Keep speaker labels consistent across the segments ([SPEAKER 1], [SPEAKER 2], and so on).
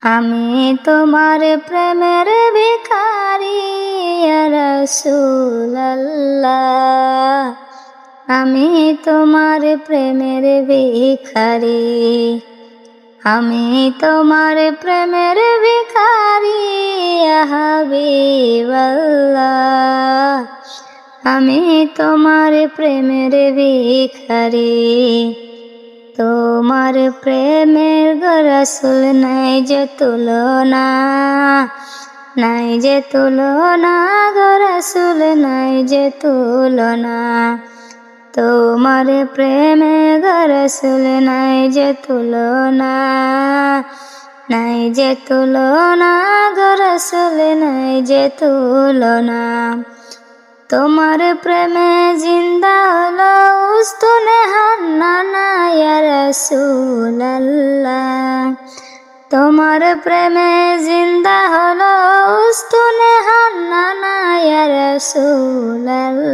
[SPEAKER 1] আমি তোমার প্রেমের ভিখারি ইয়া রাসূলুল্লাহ। আমি তোমার প্রেমের ভিখারি, আমি তোমার প্রেমের ভিখারি ইয়া হাবিবাল্লাহ। আমি তোমার প্রেমের ভিখারি, তোমার প্রেমের গো রাসূল নাই যে তুলনা, নাই যে তুলনা গো রাসূল নাই যে তুলনা। তোমার প্রেমে গো রাসূল নাই যে তুলনা, নাই যে তুলনা গো রাসূল নাই যে তুলনা। তোমার প্রেমে জিন্দা হলো উস্তুনে হান্নানা ইয়া রাসূলুল্লাহ। তোমার প্রেমে জিন্দা হলো উস্তুনে হান্নানা ইয়া রাসূলুল্লাহ।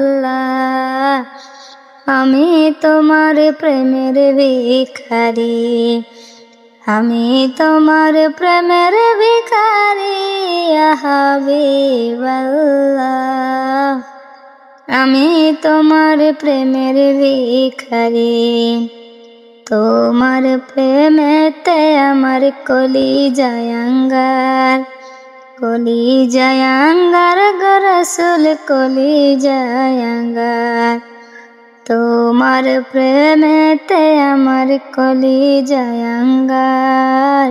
[SPEAKER 1] আমি তোমার প্রেমের ভিখারি, আমি তোমার প্রেমের ভিখারি ইয়া হাবিবাল্লাহ। আমি তোমার প্রেমের ভিখারি, তোমার প্রেমেতে আমার কলিজায় আঙ্গার, কলিজায় আঙ্গার গো রাসূল কলিজায় আঙ্গার। তোমার প্রেমেতে আমার কলিজায় আঙ্গার,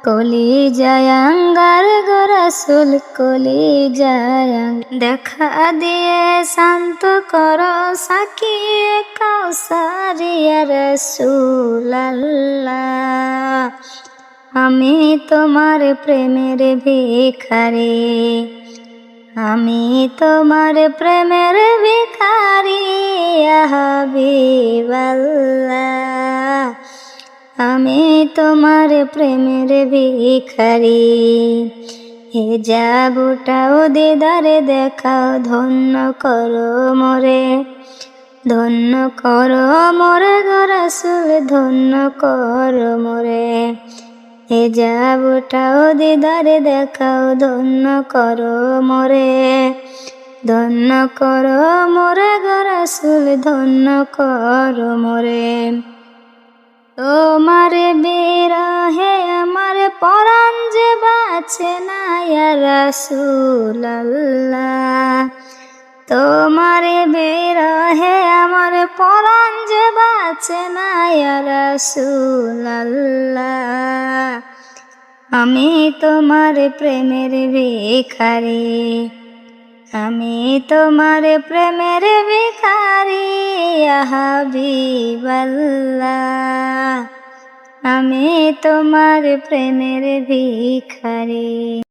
[SPEAKER 1] কলিজায় আঙ্গার গো রাসূল কলিজায় আঙ্গার। দেখা দিয়ে শান্ত করো সাকিয়ে কাউসার ইয়া রাসূলুল্লাহ। আমি তোমার প্রেমের ভিখারি, আমি তোমার প্রেমের ভিখারি ইয়া হাবিবাল্লাহ। আমি তোমার প্রেমের ভিখারি, হিজাব উঠাও দিদারে দেখাও ধন্য করো মোরে, ধন্য করো মোরে গো রাসূল ধন্য করো মোরে। হিজাব উঠাও দিদারে দেখাও ধন্য করো মোরে, ধন্য করো মোরে গো রাসূল ধন্য করো মোরে। তোমার বিরহে আমার পরাণ যে বাঁচে না ইয়া রাসূলুল্লাহ। তোমার বিরহে আমার পরাণ যে বাঁচে না ইয়া রাসূলুল্লাহ। আমি তোমার প্রেমের ভিখারি, আমি তোমার প্রেমের ভিখারি ইয়া হাবিবাল্লাহ। আমি তোমার প্রেমের ভিখারি।